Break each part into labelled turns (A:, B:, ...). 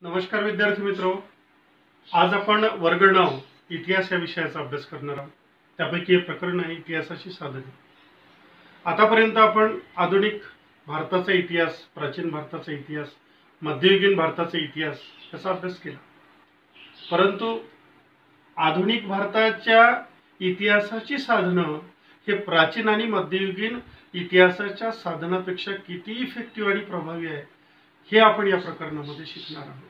A: नमस्कार विद्यार्थी मित्रो, आज आपण वर्ग 9 इतिहास या विषयाचा अभ्यास करणार आहोत। त्यापैकी एक प्रकरण आहे इतिहासाची साधने। आतापर्यंत आपण आधुनिक भारताचा इतिहास, प्राचीन भारताचा इतिहास, मध्ययुगीन भारताचा इतिहास याचा अभ्यास केला। परंतु आधुनिक भारताच्या इतिहासाची साधनं हे प्राचीन आणि मध्ययुगीन इतिहासाच्या साधनापेक्षा किती इफेक्टिव्ह आणि प्रभावी आहे हे आपण या प्रकरणामध्ये शिकणार आहोत।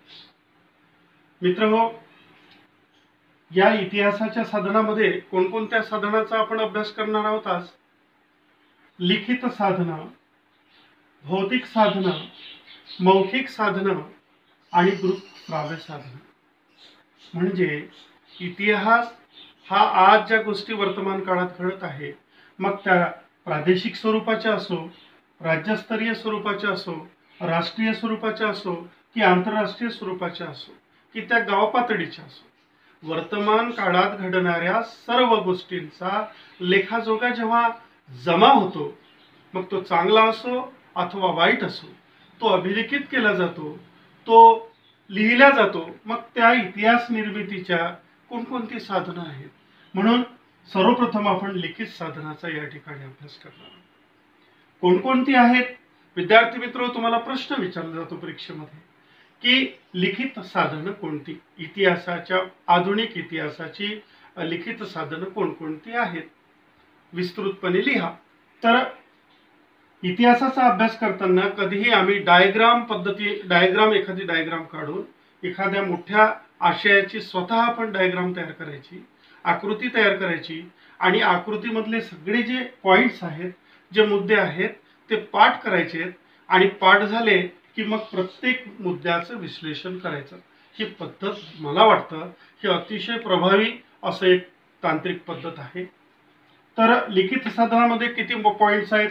A: मित्रहो, या इतिहासाच्या साधनामध्ये कोणकोणत्या साधनाचा आपण अभ्यास करणार आहोत आज? लिखित साधनं, भौतिक साधनं, मौखिक साधनं आणि दृक श्राव्य साधनं। म्हणजे इतिहास हा आज ज्या गोष्टी वर्तमान काळात घडत आहे, मग त्या प्रादेशिक स्वरूपाच्या असो, राज्यस्तरीय स्वरूपाच्या असो, राष्ट्रीय स्वरूपाच्या असो की आंतरराष्ट्रीय स्वरूपाच्या असो की त्या गाव पातळीच्या असो, वर्तमान काळात घडणाऱ्या सर्व गोष्टींचा लेखाजोखा जेव्हा जमा होतो, मग तो चांगला असो अथवा वाईट असो, तो अभिलिखित केला जातो, तो लिहिला जातो। मग त्या इतिहास निर्मितीच्या कोणकोणती साधनं आहेत, म्हणून सर्वप्रथम आपण लिखित साधनाचा या ठिकाणी अभ्यास करणार आहोत। कोणकोणती आहेत? विद्यार्थी मित्र, तुम्हाला प्रश्न विचारला जातो परीक्षेमध्ये की लिखित साधनं कोणती, इतिहासाच्या आधुनिक इतिहासाची लिखित साधनं कोणकोणती आहेत, विस्तृतपणे लिहा। तर इतिहासाचा अभ्यास करताना कधीही आम्ही एखादी डायग्राम काढून एखाद्या मोठ्या आशयाची स्वतः आपण डायग्राम तयार करायची, आकृती तयार करायची आणि आकृतीमधले सगळे जे पॉइंट्स आहेत, जे मुद्दे आहेत ते पाठ करायचे आणि पाठ झाले की मग प्रत्येक मुद्द्याचं विश्लेषण करायचं। ही पद्धत मला वाटतं ही अतिशय प्रभावी असं एक तांत्रिक पद्धत आहे। तर लिखित साधनामध्ये किती पॉइंट्स आहेत?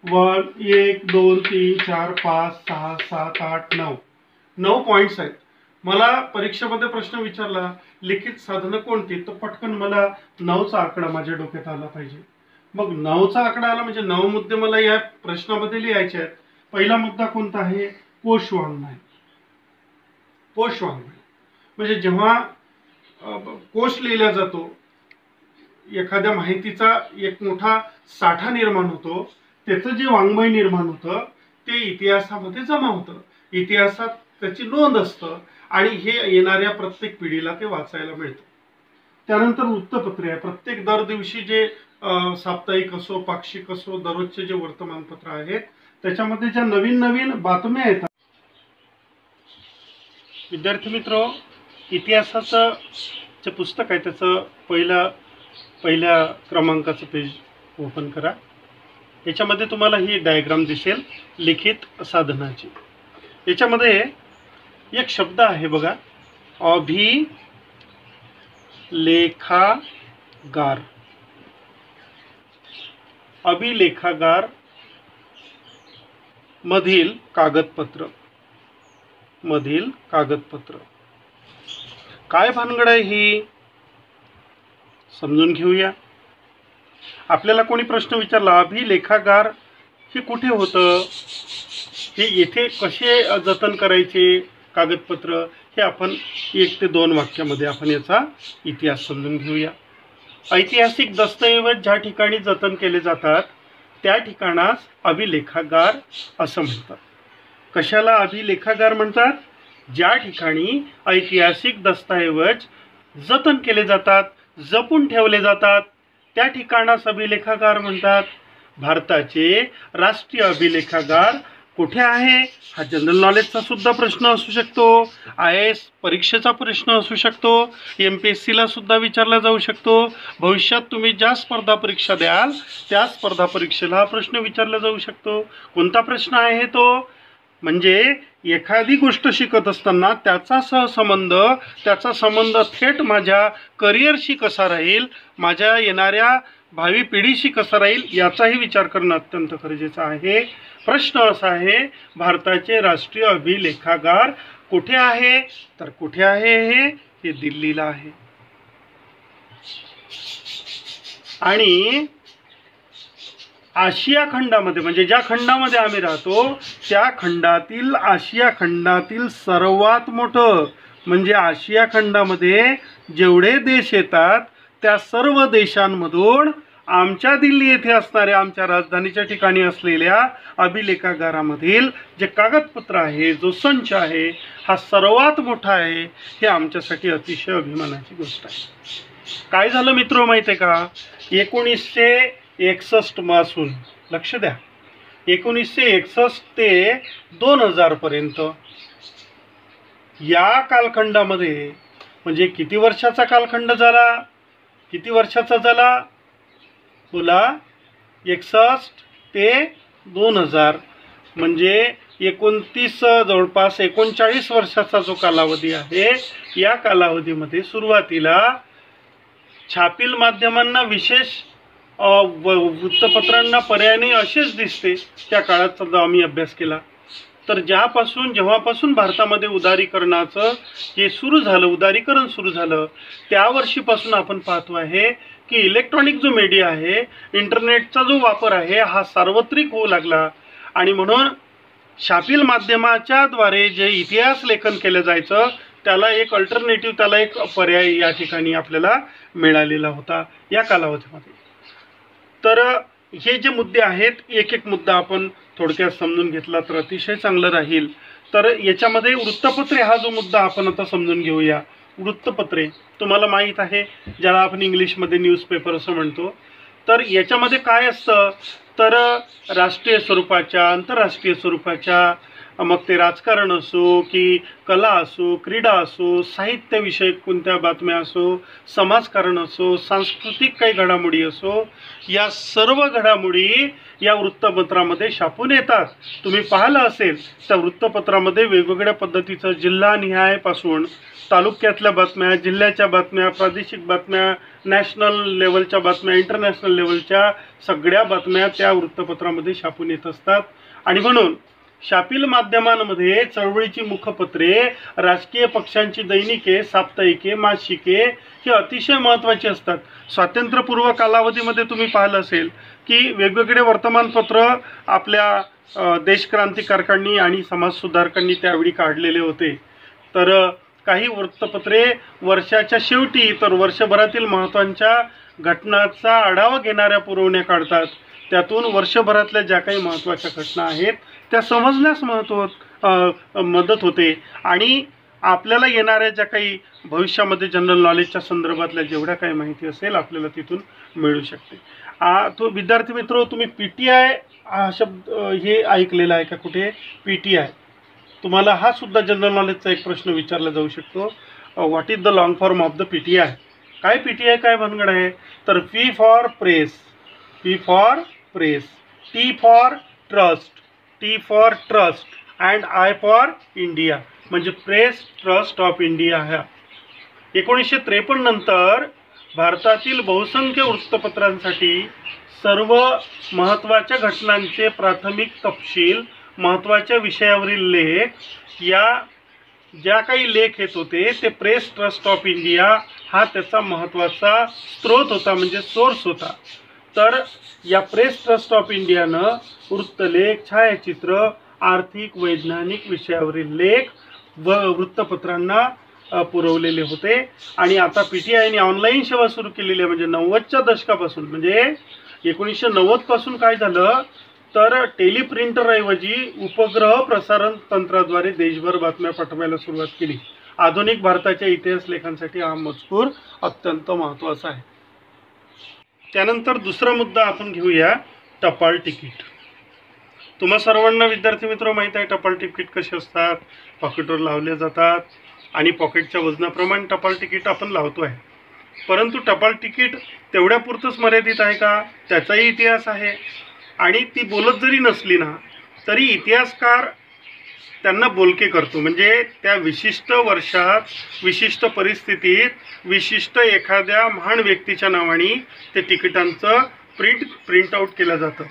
A: 1 2 3 4 5 6 7 8 9 पॉइंट्स आहेत। मला परीक्षेमध्ये प्रश्न विचारला लिखित साधनं कोणती, तर पटकन मला 9चा आकडा माझ्या डोक्यात आला पाहिजे। मग 9चा आकडा आला म्हणजे 9 मुद्दे मला या प्रश्नामध्ये लिहायचे आहेत। पहिला मुद्दा कोणता आहे? कोशवाङ्मय। कोशवाङ्मय म्हणजे जेव्हा कोश लिहिला जातो, एखाद्या माहितीचा एक मोठा साठा निर्माण होतो, त्याचं जे वाङ्मय निर्माण होतं ते इतिहासामध्ये जमा होतं, इतिहासात त्याची नोंद असतं आणि हे येणाऱ्या प्रत्येक पिढीला ते वाचायला मिळतं। त्यानंतर वृत्तपत्रे आहे। प्रत्येक दर दिवशी जे साप्ताहिक असो, पाक्षिक असो, दररोजचे जे वर्तमानपत्र आहेत त्याच्यामध्ये ज्या नवीन नवीन बातम्या येतात। विद्यार्थी मित्र, इतिहासाचं जे पुस्तक आहे त्याचं पहिल्या क्रमांकाचं पेज ओपन करा। याच्यामध्ये तुम्हाला ही डायग्राम दिसेल लिखित साधनाची। याच्यामध्ये एक शब्द आहे बघा, अभिलेखागार। अभिलेखागार मधील कागदपत्र, काय भानगड आहे ही समजून घेऊया। आपल्याला कोणी प्रश्न विचारला अभिलेखागार हे कुठे होतं, हे येथे कसे जतन करायचे कागदपत्र, हे आपण 1 ते 2 वाक्यामध्ये आपण याचा इतिहास समजून घेऊया। ऐतिहासिक दस्तऐवज ज्या ठिकाणी जतन केले जातात त्या ठिकाणास अभिलेखागार असं म्हणतात। कशाला अभिलेखागार म्हणतात? ज्या ठिकाणी ऐतिहासिक दस्तऐवज जतन केले जातात, जपून ठेवले जातात, त्या ठिकाणास अभिलेखागार म्हणतात। भारताचे राष्ट्रीय अभिलेखागार कुठे आहे? हा जनरल नॉलेजचा सुद्धा प्रश्न असू शकतो, IAS परीक्षेचा प्रश्न असू शकतो, MPSC ला सुद्धा विचारला जाऊ शकतो। भविष्यात तुम्ही ज्या स्पर्धा परीक्षा द्याल त्या स्पर्धा परीक्षेला हा प्रश्न विचारला जाऊ शकतो। कोणता प्रश्न आहे तो? म्हणजे एखादी गोष्ट शिकत असताना त्याचा संबंध थेट माझ्या करिअरशी कसा राहील, माझ्या येणाऱ्या भावी पिढीशी कसा राहील याचाही विचार करणं अत्यंत गरजेचं आहे। प्रश्न असा आहे, भारताचे राष्ट्रीय अभिलेखागार कुठे आहे? तर कुठे आहे हे दिल्लीला आहे। आशिया खंडामध्ये, म्हणजे ज्या खंडामध्ये आम्ही राहतो त्या खंडातील, आशिया खंडातील सर्वात मोठं, म्हणजे आशिया खंडामध्ये जेवढे देश येतात त्या सर्व देशांमधून आमच्या दिल्ली येथे असणाऱ्या, आमच्या राजधानीच्या ठिकाणी असलेल्या अभिलेखागारामधील जे कागदपत्र आहे, जो संच आहे, हा सर्वात मोठा आहे. हे आमच्यासाठी अतिशय अभिमानाची गोष्ट आहे. काय झालं मित्र माहिती आहे का, 1961 पासून, लक्ष द्या, 1961 ते 2000 पर्यंत या कालखंडामध्ये, म्हणजे किती वर्षाचा कालखंड झाला, किती वर्षाचा झाला बोला, 61 ते 2000, म्हणजे 29 जवळपास 39 वर्षाचा जो कालावधी आहे. या कालावधीमध्ये सुरुवातीला छापील माध्यमांना, विशेष वृत्तपत्रांना पर्यायाने असेच दिसते. त्या काळात सुद्धा आम्ही अभ्यास केला. तर जेव्हापासून भारतामध्ये उदारीकरणाचं हे सुरू झालं, उदारीकरण सुरू झालं, त्या वर्षीपासून आपण पाहतो आहे की इलेक्ट्रॉनिक जो मीडिया आहे, इंटरनेटचा जो वापर आहे, हा सार्वत्रिक होऊ लागला. आणि म्हणून छापील माध्यमाच्या द्वारे जे इतिहास लेखन केलं जायचं त्याला एक अल्टरनेटिव्ह, त्याला एक पर्याय या ठिकाणी आपल्याला मिळालेला होता या कालावधीमध्ये. तर हे जे मुद्दे आहेत, एक एक मुद्दा आपण थोडक्यात समजून घेतला तर अतिशय चांगलं राहील. तर याच्यामध्ये वृत्तपत्रे हा जो मुद्दा आपण आता समजून घेऊया. वृत्तपत्रे तुम्हाला माहीत आहे, ज्याला आपण इंग्लिशमध्ये न्यूजपेपर असं म्हणतो. तर याच्यामध्ये काय असतं, तर राष्ट्रीय स्वरूपाच्या, आंतरराष्ट्रीय स्वरूपाच्या, मग ते राजकारण असो की कला असो, क्रीडा असो, साहित्यविषयक कोणत्या बातम्या असो, समाजकारण असो, सांस्कृतिक काही घडामोडी असो, या सर्व घडामोडी या वृत्तपत्रामध्ये छापून येतात. तुम्ही पाहिलं असेल त्या वृत्तपत्रामध्ये वेगवेगळ्या पद्धतीचं जिल्हानिहायपासून तालुक्यातल्या बातम्या, जिल्ह्याच्या बातम्या, प्रादेशिक बातम्या, नॅशनल लेवलच्या बातम्या, इंटरनॅशनल लेवलच्या सगळ्या बातम्या त्या वृत्तपत्रामध्ये छापून येत असतात. आणि म्हणून छापील माध्यमांमध्ये चळवळीची मुखपत्रे, राजकीय पक्षांची दैनिके, साप्ताहिके, मासिके ही अतिशय महत्त्वाची असतात. स्वातंत्र्यपूर्व कालावधीमध्ये तुम्ही पाहिलं असेल की वेगवेगळे वर्तमानपत्र आपल्या देशक्रांतिकारकांनी आणि समाजसुधारकांनी त्यावेळी काढलेले होते. तर काही वृत्तपत्रे वर्षाच्या शेवटी, तर वर्षभरातील महत्त्वाच्या घटनांचा आढावा घेणाऱ्या पुरवण्या काढतात. त्यातून वर्षभरातल्या ज्या काही महत्त्वाच्या घटना आहेत त्या समजण्यास मदत होते. आणि आपल्याला येणाऱ्या ज्या काही भविष्यामध्ये जनरल नॉलेजच्या संदर्भातल्या जेवढ्या काही माहिती असेल आपल्याला तिथून मिळू शकते. तो विद्यार्थी मित्र, तुम्ही PTI हा शब्द हे ऐकलेला आहे का कुठे? PTI, तुम्हाला हा सुद्धा जनरल नॉलेजचा एक प्रश्न विचारला जाऊ शकतो. What is the long form of the PTI? काय PTI काय भानगड आहे? तर P for press, P for press, T for trust, T for trust and I for India, म्हणजे प्रेस ट्रस्ट ऑफ इंडिया. ह्या 1953 नंतर भारतातील बहुसंख्य वृत्तपत्रांसाठी सर्व महत्त्वाच्या घटनांचे प्राथमिक तपशील, महत्त्वाच्या विषयावरील लेख, या ज्या काही लेख येत होते ते प्रेस ट्रस्ट ऑफ इंडिया हा त्याचा महत्त्वाचा स्रोत होता, म्हणजे सोर्स होता. तर या प्रेस ट्रस्ट ऑफ इंडियानं वृत्तलेख, छायाचित्र, आर्थिक, वैज्ञानिक विषयावरील लेख व वृत्तपत्रांना पुरवलेले होते. आणि आता PTIने ऑनलाईन सेवा सुरू केलेली आहे. म्हणजे 90च्या दशकापासून, म्हणजे 1990 पासून काय झालं, तर टेलिप्रिंटरऐवजी उपग्रह प्रसारण तंत्राद्वारे देशभर बातम्या पाठवायला सुरुवात केली. आधुनिक भारताच्या इतिहास लेखांसाठी हा मजकूर अत्यंत महत्त्वाचा आहे. त्यानंतर दुसरा मुद्दा आपण घेऊया, टपाल तिकीट. तुम्हा सर्वांना विद्यार्थी मित्र माहीत आहे टपाल तिकीट कसे असतात. पॉकेटवर लावले जातात आणि पॉकेटच्या वजनाप्रमाणे टपाल तिकीट आपण लावतो आहे. परंतु टपाल तिकीट तेवढ्यापुरतंच मर्यादित आहे का? त्याचाही इतिहास आहे. आणि ती बोलत जरी नसली ना तरी इतिहासकार त्यांना बोलके करतो. म्हणजे त्या विशिष्ट वर्षात, विशिष्ट परिस्थितीत, विशिष्ट एखाद्या महान व्यक्तीच्या नावाने ते तिकिटांचं प्रिंट आउट केलं जातं.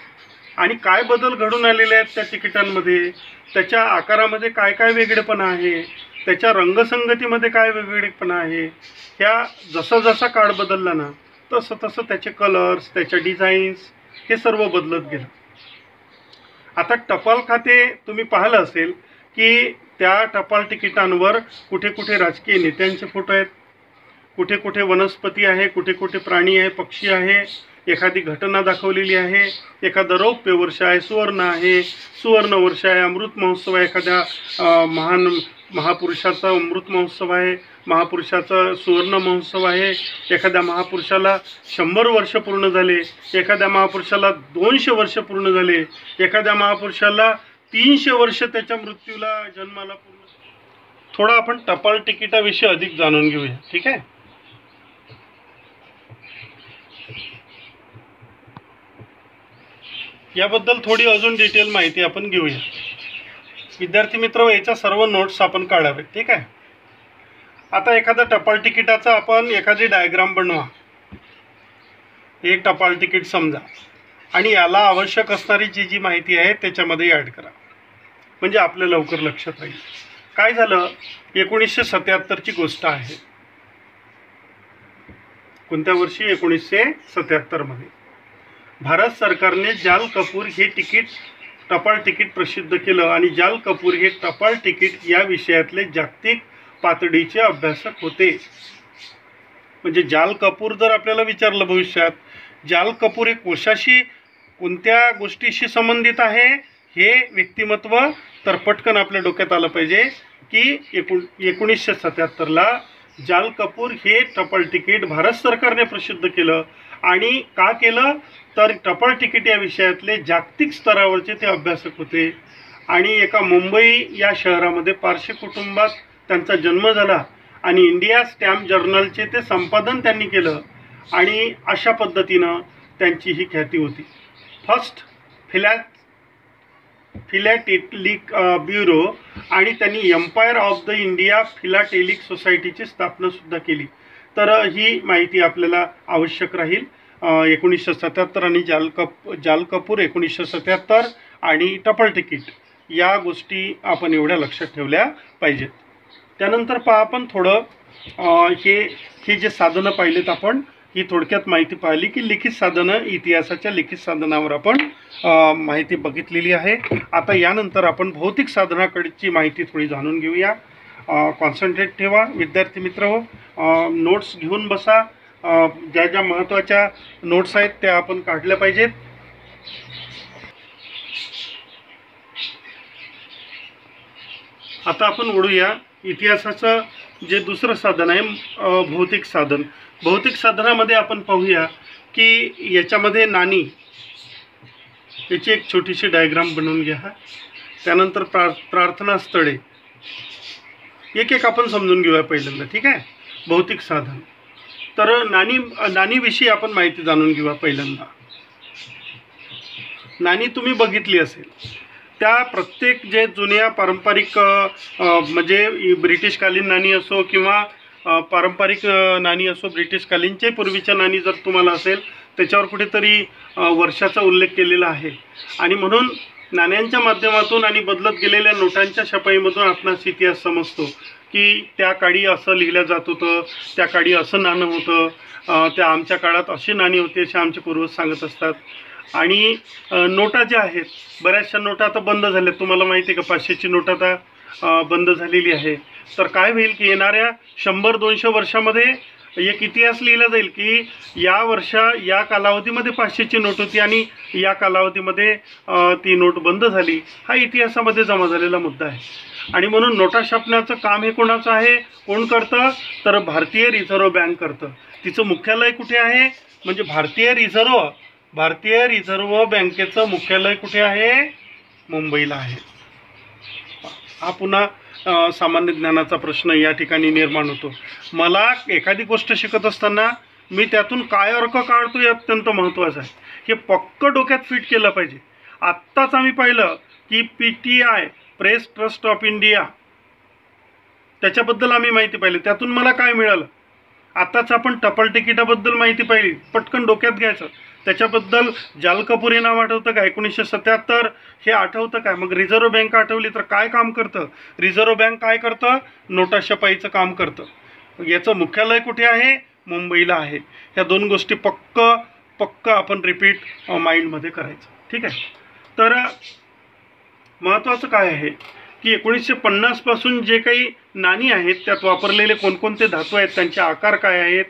A: आणि काय बदल घडून आलेले आहेत त्या तिकिटांमध्ये, त्याच्या आकारामध्ये काय काय वेगळेपणा आहे, त्याच्या रंगसंगतीमध्ये काय वेगवेगळेपणा आहे, ह्या जसा जसा काळ बदलला ना तसं तसं त्याचे कलर्स, त्याच्या डिझाईन्स हे सर्व बदलत गेलं. आता टपाल खाते तुम्ही पाहिलं असेल की त्या टपाल तिकिटांवर कुठे कुठे राजकीय नेत्यांचे फोटो आहेत, कुठे कुठे वनस्पती आहे, कुठे कुठे प्राणी आहे, पक्षी आहे, एखादी घटना दाखवलेली आहे, एखादं रौप्य वर्ष आहे, सुवर्ण वर्ष आहे, अमृत महोत्सव आहे, एखाद्या महान महापुरुषाचा अमृत महोत्सव आहे, महापुरुषाचा सुवर्ण महोत्सव आहे, एखाद्या महापुरुषाला 100 वर्ष पूर्ण झाले, एखाद्या महापुरुषाला 200 वर्ष पूर्ण झाले, एखाद्या महापुरुषाला 300 वर्ष त्याच्या मृत्यूला जन्माला पूर्ण. थोडा आपण टपाल तिकिटाविषयी अधिक जाणून घेऊया. ठीक आहे. याबद्दल थोडी अजून डिटेल माहिती आपण घेऊया. विद्यार्थी मित्र, याच्या सर्व नोट्स आपण काढावेत. ठीक आहे. आता एखादा टपाल तिकिटाचा आपण एखादी डायग्राम बनवा. एक टपाल तिकीट समजा आणि याला आवश्यक असणारी जी माहिती आहे त्याच्यामध्ये ॲड करा, म्हणजे आपल्या लवकर लक्षात राहील. काय झालं, 1977ची गोष्ट आहे. कोणत्या वर्षी? 1977 मध्ये भारत सरकारने जाल कपूर हे टपाल तिकीट प्रसिद्ध केलं आणि जाल कपूर हे टपाल तिकीट या विषयातले जागतिक पातळीचे अभ्यासक होते. म्हणजे जाल कपूर जर आपल्याला विचारलं भविष्यात, जाल कपूर हे कोशाशी कोणत्या गोष्टीशी संबंधित आहे हे व्यक्तिमत्व, तर पटकन आपल्या डोक्यात आलं पाहिजे की 1977ला जाल कपूर हे टपाल तिकीट भारत सरकारने प्रसिद्ध केलं. आणि का केलं, तर टपाल तिकीट या विषयातले जागतिक स्तरावरचे ते अभ्यासक होते. आणि एका मुंबई या शहरामध्ये पारशी कुटुंबात त्यांचा जन्म झाला आणि इंडिया स्टॅम्प जर्नलचे ते संपादन त्यांनी केलं. आणि अशा पद्धतीनं त्यांची ही ख्याती होती. फर्स्ट फिलॅटेलिक ब्युरो आणि त्यांनी empire of the India philatelic सोसायटीची स्थापनासुद्धा केली. तर ही माहिती आपल्याला आवश्यक राहील. 1977 आणि जाल कपूर 1977 आणि टपाल तिकीट या गोष्टी आपण एवढ्या लक्षात ठेवल्या पाहिजेत. त्यानंतर पहा आपण थोडं हे जे साधनं पाहिलेत आपण, ही थोडक्यात माहिती पाहिली की लिखित साधनं, इतिहासाच्या लिखित साधनावर आपण माहिती बघितलेली आहे. आता यानंतर आपण भौतिक साधनाकडची माहिती थोडी जाणून घेऊया. कॉन्सन्ट्रेट ठेवा विद्यार्थी मित्र हो, नोट्स घेऊन बसा. ज्या ज्या महत्त्वाच्या नोट्स आहेत त्या आपण काढल्या पाहिजेत. आता आपण वळूया इतिहासाचं जे दुसरं साधन आहे, भौतिक साधन. भौतिक साधनामध्ये आपण पाहूया की याच्यामध्ये नाणी, याची एक छोटीशी डायग्राम बनवून घ्या. त्यानंतर प्रार्थना स्थळे, एक एक आपण समजून घेऊया पहिल्यांदा. ठीक आहे. भौतिक साधन, तर नाणीविषयी आपण माहिती जाणून घेऊया पहिल्यांदा. नाणी तुम्ही बघितली असेल, त्या प्रत्येक जे जुन्या पारंपरिक म्हणजे ब्रिटिशकालीन नाणी असो किंवा पारंपरिक नाणी असो, ब्रिटिशकालीनचे पूर्वीच्या नाणी जर तुम्हाला असेल त्याच्यावर कुठेतरी वर्षाचा उल्लेख केलेला आहे. आणि म्हणून नाण्यांच्या माध्यमातून आणि बदलत गेलेल्या नोटांच्या छपाईमधून आपणास इतिहास समजतो की त्या काळी असं लिहिलं जात होतं, त्या काळी असं नाणं होतं, त्या आमच्या काळात अशी नाणी होती असे आमचे पूर्वज सांगत असतात. आणि नोटा ज्या आहेत, बऱ्याचशा नोटा आता बंद झाल्या. तुम्हाला माहिती आहे का, 500ची नोट आता बंद झालेली आहे. तर काय होईल की येणाऱ्या 100-200 वर्षामध्ये एक इतिहास लिहिला जाईल की या कालावधीमध्ये 500ची नोट होती आणि या कालावधीमध्ये ती नोट बंद झाली. हा इतिहासामध्ये जमा झालेला मुद्दा आहे. आणि म्हणून नोटा छापण्याचं काम हे कोणाचं आहे, कोण करतं, तर भारतीय रिझर्व्ह बँक करतं. तिचं मुख्यालय कुठे आहे, म्हणजे भारतीय रिझर्व्ह बँकेचं मुख्यालय कुठे आहे, मुंबईला आहे. हा पुन्हा सामान्य ज्ञानाचा प्रश्न या ठिकाणी निर्माण होतो. मला एखादी गोष्ट शिकत असताना मी त्यातून काय अर्थ काढतो हे अत्यंत महत्त्वाचं आहे. हे पक्क डोक्यात फिट केलं पाहिजे. आत्ताच आम्ही पाहिलं की PTI press trust of India, त्याच्याबद्दल आम्ही माहिती पाहिली. त्यातून मला काय मिळालं, आताच आपण टपाल तिकिटाबद्दल माहिती पाहिली, पटकन डोक्यात घ्यायचं. त्याच्याबद्दल जाल कपूर हे नाव आठवतं का, 1977 हे आठवतं काय. मग रिझर्व्ह बँक आठवली तर काय काम करतं, रिझर्व्ह बँक काय करतं, नोटा छपाईचं काम करतं. याचं मुख्यालय कुठे आहे, मुंबईला आहे. ह्या दोन गोष्टी पक्क पक्का आपण रिपीट माइंडमध्ये करायचं. ठीक आहे. तर महत्त्वाचं काय आहे की 1950 पासून जे काही नाणी आहेत त्यात वापरलेले कोणकोणते धातू आहेत, त्यांचे आकार काय आहेत,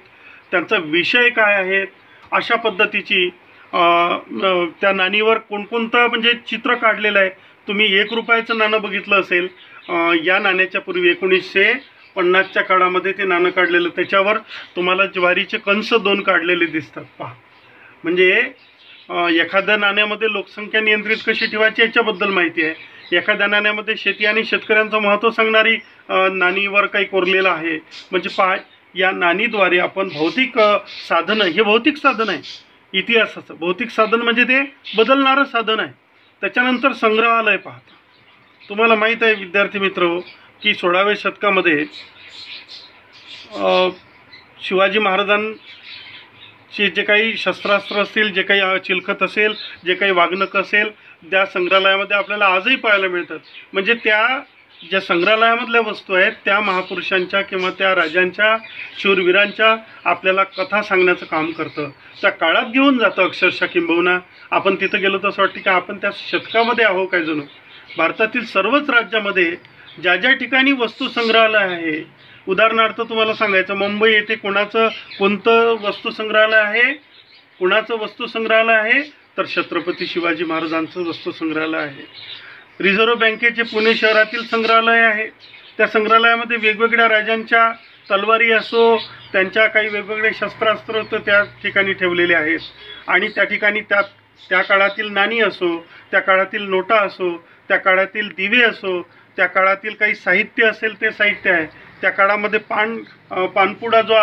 A: त्यांचा विषय काय आहेत, अशा पद्धतीची त्या नाणीवर कोणकोणतं म्हणजे चित्र काढलेलं आहे. तुम्ही 1 रुपयाचं नाणं बघितलं असेल, या नाण्याच्या पूर्वी 1950च्या काळामध्ये ते नाणं काढलेलं, त्याच्यावर तुम्हाला ज्वारीचे कंस 2 काढलेले दिसतात. पहा, म्हणजे एखाद्या नाण्यामध्ये लोकसंख्या नियंत्रित कशी ठेवायची याच्याबद्दल माहिती आहे. एखाद्या नाण्यामध्ये शेती आणि शेतकऱ्यांचं महत्त्व सांगणारी नाणीवर काही कोरलेलं आहे. म्हणजे पहा, या नाणीद्वारे आपण भौतिक साधनं, हे भौतिक साधन आहे इतिहासाचं. भौतिक साधन म्हणजे ते बदलणारं साधन आहे. त्याच्यानंतर संग्रहालय पाहता. तुम्हाला माहीत आहे विद्यार्थी मित्र की 16व्या शतकामध्ये शिवाजी महाराजांचे जे काही शस्त्रास्त्र असतील, जे काही चिलखत असेल, जे काही वाघनक असेल, त्या संग्रहालयामध्ये आपल्याला आजही पाहायला मिळतात. म्हणजे त्या ज्या संग्रहालयामधल्या वस्तू आहेत त्या महापुरुषांच्या किंवा त्या राजांच्या, शूरवीरांच्या आपल्याला कथा सांगण्याचं काम करतं. त्या काळात घेऊन जातं अक्षरशः. किंबहुना आपण तिथं गेलो तर असं वाटतं की आपण त्या शतकामध्ये आहो काय जणू. भारतातील सर्वच राज्यामध्ये ज्या ज्या ठिकाणी वस्तू संग्रहालय आहे, उदाहरणार्थ तुम्हाला सांगायचं, मुंबई येथे कोणतं वस्तू संग्रहालय आहे, कुणाचं वस्तू संग्रहालय आहे, तर छत्रपती शिवाजी महाराजांचं वस्तू संग्रहालय आहे. रिझर्व्ह बँकेचे पुणे शहरातील संग्रहालय आहे. त्या संग्रहालयामध्ये वेगवेगळ्या राजांच्या तलवारी असो, त्यांच्या काही वेगवेगळे शस्त्रास्त्र तर त्या ठिकाणी ठेवलेले आहेत. आणि त्या ठिकाणी त्या काळातील नाणी असो, त्या काळातील नोटा असो, त्या काळातील दिवे असो, त्या काळातील काही साहित्य असेल ते साहित्य आहे. त्या काळामध्ये पानपुडा जो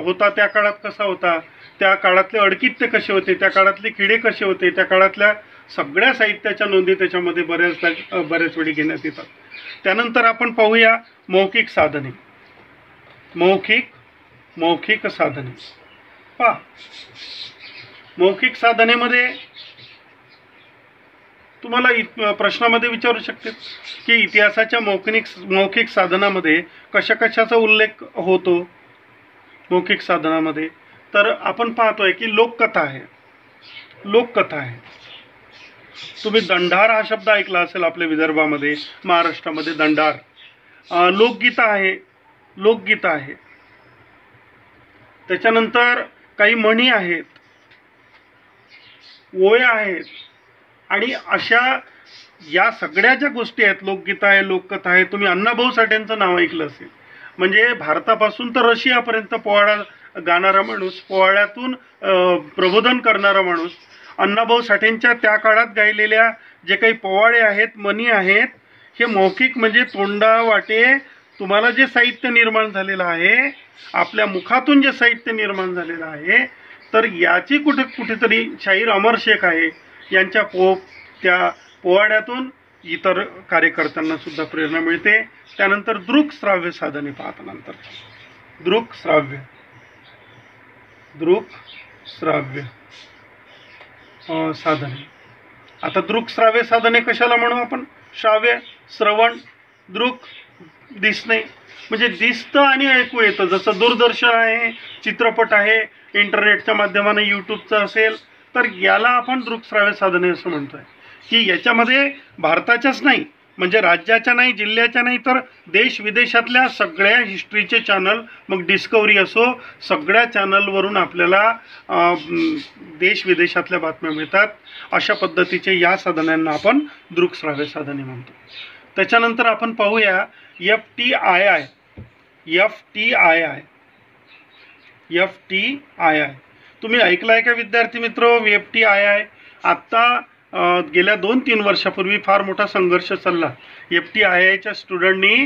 A: होता त्या काळात कसा होता, त्या काळातले अडकित्ते कसे होते, त्या काळातले किडे कसे होते, त्या काळातल्या सगळ्या साहित्याच्या नोंदी त्याच्यामध्ये बऱ्याच वेळी घेण्यात येतात. त्यानंतर आपण पाहूया मौखिक साधने. मौखिक साधने पहा. मौखिक साधनेमध्ये तुम्हाला प्रश्नामध्ये विचारू शकते की इतिहासाच्या मौखिक साधनामध्ये कशाचा उल्लेख होतो. मौखिक साधनामध्ये तर आपण पाहतोय की लोककथा आहे. तुम्ही दंडार हा शब्द ऐकला असेल आपल्या विदर्भामध्ये, महाराष्ट्रामध्ये दंडार. लोकगीत आहे. त्याच्यानंतर काही म्हणी आहेत, ओव्या आहेत. आणि अशा या सगळ्या ज्या गोष्टी आहेत, लोकगीत आहे, लोककथा आहे. तुम्ही अण्णाभाऊ साठेंचं नाव ऐकलं असेल. म्हणजे भारतापासून तर रशियापर्यंत पोवाडा गाणारा माणूस, पोवाड्यातून प्रबोधन करणारा माणूस. अण्णाभाऊ साठेंच्या त्या काळात गायलेल्या जे काही पोवाडे आहेत, म्हणी आहेत, हे मौखिक म्हणजे तोंडावाटे तुम्हाला जे साहित्य निर्माण झालेलं आहे, आपल्या मुखातून जे साहित्य निर्माण झालेलं आहे, तर याची कुठेतरी शाहीर अमर शेख आहे यांच्या त्या पोवाड्यातून इतर कार्यकर्त्यांना सुद्धा प्रेरणा मिळते. त्यानंतर दृक श्राव्य साधने पाहता. नंतर दृक श्राव्य साधने. आता दृक श्राव्य साधने कशाला म्हणू आपण? श्राव्य, श्रवण, दृक दिसणे, म्हणजे दिसतं आणि ऐकू येतं. जसं दूरदर्शन आहे, चित्रपट आहे, इंटरनेटच्या माध्यमाने यूट्यूबचं असेल, तर याला आपण दृकश्राव्य साधने असं म्हणतोय. की याच्यामध्ये भारताच्याच नाही, म्हणजे राज्याच्या नाही, जिल्ह्याच्या नाही, तर देश विदेशातल्या सगळ्या हिस्ट्रीचे चॅनल, मग डिस्कवरी असो, सगळ्या चॅनलवरून आपल्याला देश विदेशातल्या बातम्या मिळतात. अशा पद्धतीचे या साधनांना आपण दृकश्राव्य साधने म्हणतो. त्याच्यानंतर आपण पाहूया FTII. तुम्ही ऐकलं आहे का विद्यार्थी मित्र? FTII आत्ता गेल्या 2-3 वर्षापूर्वी फार मोठा संघर्ष चालला. FTIIच्या स्टुडंटनी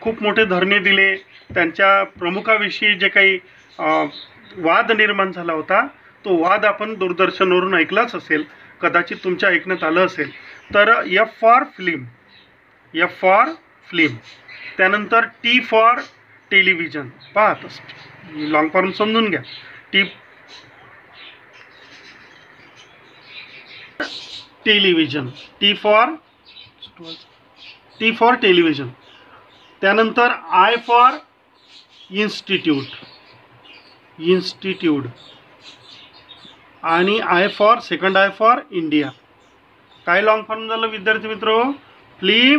A: खूप मोठे धरणे दिले. त्यांच्या प्रमुखाविषयी जे काही वाद निर्माण झाला होता, तो वाद आपण दूरदर्शनवरून ऐकलाच असेल, कदाचित तुमच्या ऐकण्यात आलं असेल. तर F फॉर फिल्म, त्यानंतर T फॉर टेलिव्हिजन. पाहत लॉंग फॉर्म समजून घ्या. Television, T for television. त्यानंतर I फॉर इन्स्टिट्यूट. आणि सेकंड आय फॉर इंडिया. काय लॉंग फॉर्म झालं विद्यार्थी मित्र? Film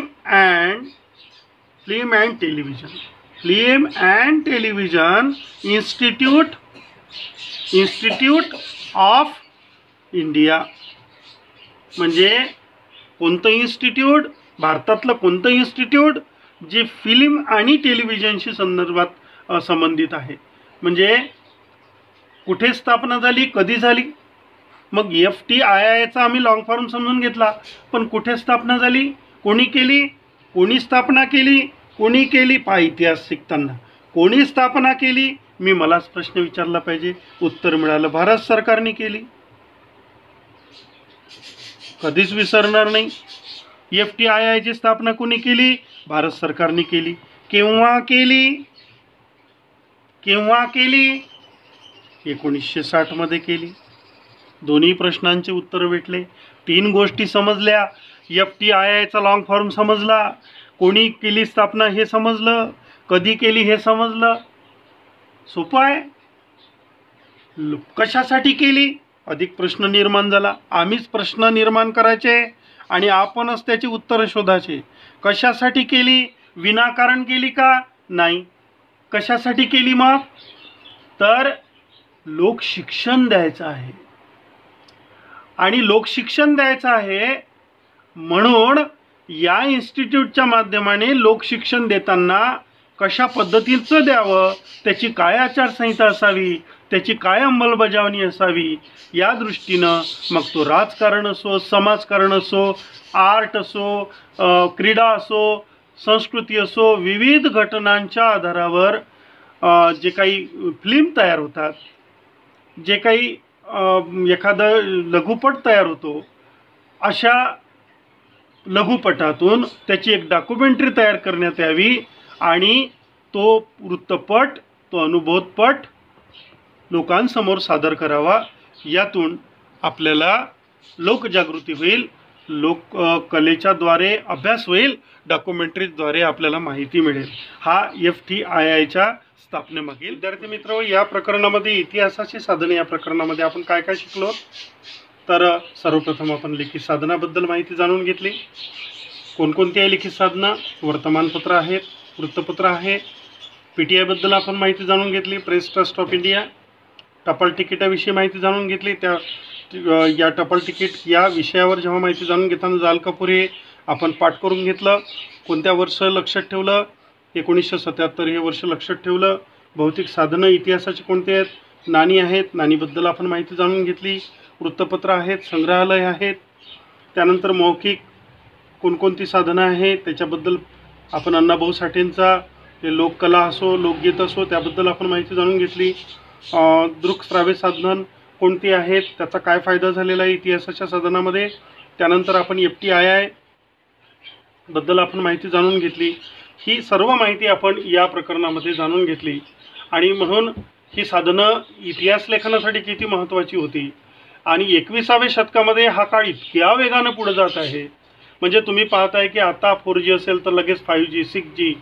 A: and television institute of India. म्हणजे कोणतं इन्स्टिट्यूट? भारतातलं कोणतं इन्स्टिट्यूट जे फिल्म आणि टेलिव्हिजनशी संबंधित आहे. म्हणजे कुठे स्थापना झाली, कधी झाली? मग FTIIचा आम्ही लॉंग फॉर्म समजून घेतला, पण कुठे स्थापना झाली, कोणी केली, कोणी स्थापना केली, कोणी केली? पहा, इतिहास शिकताना कोणी स्थापना केली? मलाच प्रश्न विचारला पाहिजे, उत्तर मिळालं भारत सरकारने केली. कधीच विसरणार नाही. FTIIची स्थापना कोणी केली? भारत सरकारने केली. केव्हा केली? 1960 मध्ये केली. दोन्ही प्रश्नांचे उत्तर भेटले. 3 गोष्टी समजल्या. FTIIचा लॉंग फॉर्म समजला, कोणी केली स्थापना हे समजलं, कधी केली हे समजलं. सोपं आहे. कशासाठी केली? अधिक प्रश्न निर्माण झाला. आम्हीच प्रश्न निर्माण करायचे आणि आपणच त्याची उत्तरं शोधायचे. कशासाठी केली? विनाकारण केली का? नाही. कशासाठी केली मग? तर लोकशिक्षण द्यायचं आहे. आणि लोकशिक्षण द्यायचं आहे म्हणून या इन्स्टिट्यूटच्या माध्यमाने लोकशिक्षण देताना कशा पद्धतीचं द्यावं, त्याची काय आचारसंहिता असावी, त्याची काय अंमलबजावणी असावी, या दृष्टीनं मग तो राजकारण असो, समाजकारण असो, आर्ट असो, क्रीडा असो, संस्कृती असो, विविध घटनांच्या आधारावर जे काही फिल्म तयार होतात, जे काही एखादं लघुपट तयार होतो, अशा लघुपटातून त्याची एक डॉक्युमेंटरी तयार करण्यात यावी आणि तो वृत्तपट, तो अनुभवपट लोकांसमोर सादर करावा. यातून आपल्याला लोकजागृती होईल, कलेच्या द्वारे अभ्यास होईल, डॉक्युमेंटरीद्वारे आपल्याला माहिती मिळेल. हा FTIIच्या स्थापनेमागील. विद्यार्थी मित्र, या प्रकरणामध्ये इतिहासाची साधने या प्रकरणामध्ये आपण काय काय शिकलो? तर सर्वप्रथम आपण लिखित साधनाबद्दल माहिती जाणून घेतली. कोणकोणती आहे लिखित साधना? वर्तमानपत्र आहेत, वृत्तपत्र आहे. PTI बद्दल आपण माहिती जाणून घेतली, प्रेस ट्रस्ट ऑफ इंडिया. टपाल तिकिटाविषयी माहिती जाणून घेतली. या टपाल तिकीट या विषयावर जेव्हा माहिती जाणून घेताना जाल कपूर हे आपण पाठ करून घेतलं. कोणत्या वर्ष लक्षात ठेवलं? 1977 हे वर्ष लक्षात ठेवलं. भौतिक साधनं इतिहासाचे कोणते आहेत? नाणी आहेत, नाणीबद्दल आपण माहिती जाणून घेतली. वृत्तपत्र आहेत, संग्रहालय आहेत. त्यानंतर मौखिक कोणकोणती साधनं आहेत त्याच्याबद्दल आपण अण्णाभाऊ साठेंचा लोककला असो, लोकगीत असो, त्याबद्दल आपण माहिती जाणून घेतली. दृकश्राव्य साधनं कोणती आहेत, त्याचा काय फायदा झालेला आहे इतिहासाच्या साधनामध्ये. त्यानंतर आपण FTII बद्दल आपण माहिती जाणून घेतली. ही सर्व माहिती आपण या प्रकरणामध्ये जाणून घेतली. आणि म्हणून ही साधनं इतिहास लेखनासाठी किती महत्त्वाची होती. आणि 21व्या शतकामध्ये हा काळ इतक्या वेगानं पुढे जात आहे. म्हणजे तुम्ही पाहताय की आता 4G असेल तर लगेच 5G, 6G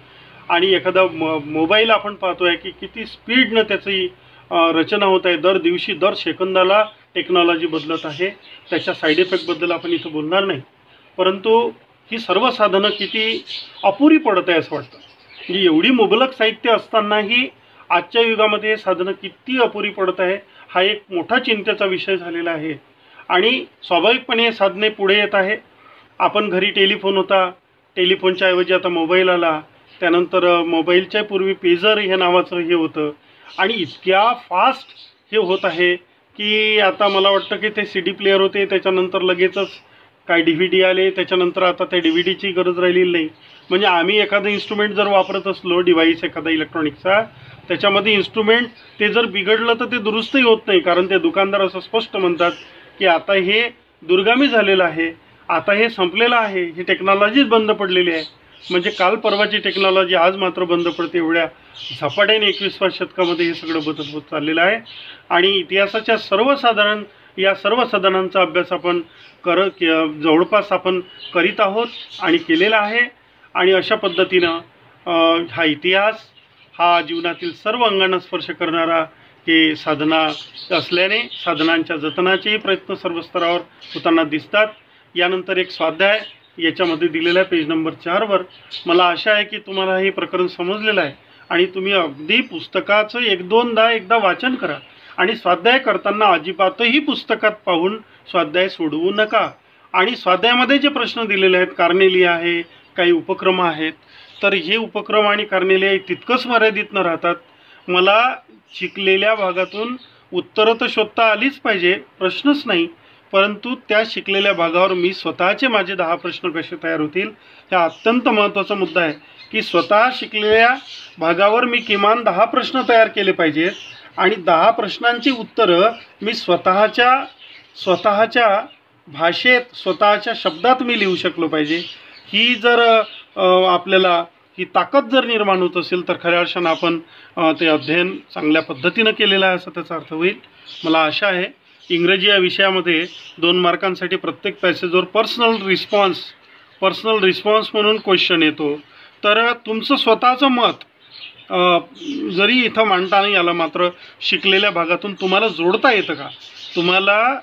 A: आणि एखादा मोबाईल आपण पाहतोय की किती स्पीडनं त्याची रचना होत आहे. दर दिवशी, दर सेकंदाला टेक्नॉलॉजी बदलत आहे. त्याच्या साईड इफेक्टबद्दल आपण इथं बोलणार नाही, परंतु ही सर्व साधनं किती अपुरी पडत आहे असं वाटतं. म्हणजे एवढी मुबलक साहित्य असतानाही आजच्या युगामध्ये हे साधनं किती अपुरी पडत आहे हा एक मोठा चिंतेचा विषय झालेला आहे. आणि स्वाभाविकपणे साधने पुढे येत आहे. आपण घरी टेलिफोन होता, टेलिफोनच्या ऐवजी आता मोबाईल आला. त्यानंतर मोबाईलच्या पूर्वी पेजर हे नावाचं हे होतं. आणि इतक्या फास्ट हे होत आहे की आता मला वाटतं की ते CD प्लेअर होते, त्याच्यानंतर लगेचच काय DVD आले, त्याच्यानंतर आता त्या DVDची गरज राहिलेली नाही. म्हणजे आम्ही एखादं इन्स्ट्रुमेंट जर वापरत असलो, डिव्हाइस एखादा इलेक्ट्रॉनिकचा, त्याच्यामध्ये इन्स्ट्रुमेंट ते जर बिघडलं तर ते दुरुस्तही होत नाही. कारण ते दुकानदार असं स्पष्ट म्हणतात की आता हे दुर्गामी झालेलं आहे, आता हे संपलेलं आहे, ही टेक्नॉलॉजीच बंद पडलेली आहे. म्हणजे काल परवाची टेक्नॉलॉजी आज मात्र बंद पडते. एवढ्या झपाट्याने 21व्या शतकामध्ये हे सगळं बदल होत चाललेलं आहे. आणि इतिहासाच्या सर्वसाधारण या सर्व साधनांचा अभ्यास आपण जवळपास आपण करीत आहोत आणि केलेला आहे. आणि अशा पद्धतीनं हा इतिहास हा जीवनातील सर्व अंगांना स्पर्श करणारा की साधना असल्याने साधनांच्या जतनाचेही प्रयत्न सर्व स्तरावर होताना दिसतात. यानंतर एक स्वाध्याय याच्यामध्ये दिलेला आहे पेज नंबर 4वर. मला आशा आहे की तुम्हाला हे प्रकरण समजलेलं आहे आणि तुम्ही अगदी पुस्तकाचं एकदा वाचन करा आणि स्वाध्याय करताना अजिबातही पुस्तकात पाहून स्वाध्याय सोडवू नका. आणि स्वाध्यायामध्ये जे प्रश्न दिलेले आहेत, कार्नेलिया आहे, काही उपक्रम आहेत, तर हे उपक्रम आणि कार्नेलिया तितकंच मर्यादित न राहतात. मला शिकलेल्या भागातून उत्तरं तर शोधता आलीच पाहिजे, प्रश्नच नाही, परंतु त्या शिकलेल्या भागावर मी स्वतःचे माझे 10 प्रश्न कसे तयार होतील हा अत्यंत महत्त्वाचा मुद्दा आहे की स्वतः शिकलेल्या भागावर मी किमान 10 प्रश्न तयार केले पाहिजेत आणि 10 प्रश्नांची उत्तरं मी स्वतःच्या भाषेत स्वतःच्या शब्दात मी लिहू शकलो पाहिजे. ही जर आपल्याला ही ताकद जर निर्माण होत असेल तर खऱ्या अर्थानं आपण ते अध्ययन चांगल्या पद्धतीनं केलेलं आहे असं त्याचा अर्थ होईल. मला आशा आहे इंग्रजी या विषयामध्ये 2 मार्कांसाठी प्रत्येक पॅसेजवर पर्सनल रिस्पॉन्स म्हणून क्वेश्चन येतो. तर तुमचं स्वतःचं मत जरी इथं मांडता नाही आलं मात्र शिकलेल्या भागातून तुम्हाला जोडता येतं का? तुम्हाला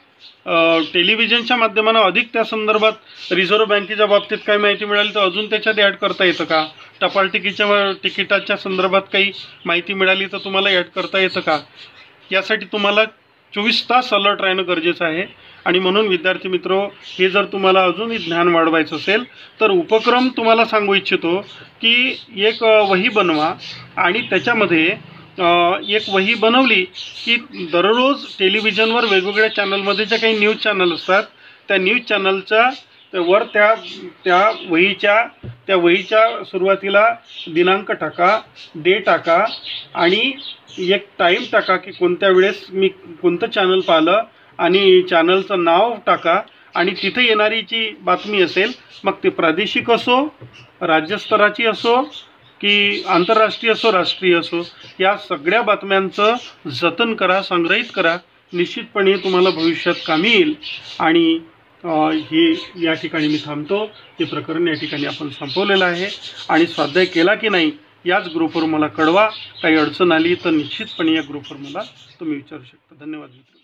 A: टेलिव्हिजनच्या माध्यमानं अधिक त्या संदर्भात रिझर्व्ह बँकेच्या बाबतीत काही माहिती मिळाली तर अजून त्याच्यात ॲड करता येतं का? टपाल तिकिटाच्या संदर्भात काही माहिती मिळाली तर तुम्हाला ॲड करता येतं का? यासाठी तुम्हाला 24 तास अलर्ट राहणं गरजेचं आहे. आणि म्हणून विद्यार्थी मित्रो, हे जर तुम्हाला अजूनही ज्ञान वाढवायचं असेल तर उपक्रम तुम्हाला सांगू इच्छितो की एक वही बनवा आणि त्याच्यामध्ये एक वही बनवली की दररोज टेलिव्हिजनवर वेगवेगळ्या चॅनलमध्ये ज्या काही न्यूज चॅनल असतात त्या न्यूज चॅनलच्या वर त्या वहीच्या सुरुवातीला दिनांक टाका, डे टाका आणि एक टाईम टाका की कोणत्या वेळेस मी कोणतं चॅनल पाहिलं आणि चॅनलचं नाव टाका आणि तिथे येणारी जी बातमी असेल मग ती प्रादेशिक असो, राज्यस्तराची असो की आंतरराष्ट्रीय असो, राष्ट्रीय असो, या सगळ्या बातम्यांचं जतन करा, संग्रहित करा. निश्चितपणे तुम्हाला भविष्यात कामी येईल. आणि हे या ठिकाणी मी थांबतो. हे प्रकरण या ठिकाणी आपण संपवलेलं आहे. आणि स्वाध्याय केला की नाही याच ग्रुपवर मला कळवा. काही अडचण आली तर निश्चितपणे या ग्रुपवर मला तुम्ही विचारू शकता. धन्यवाद मित्र.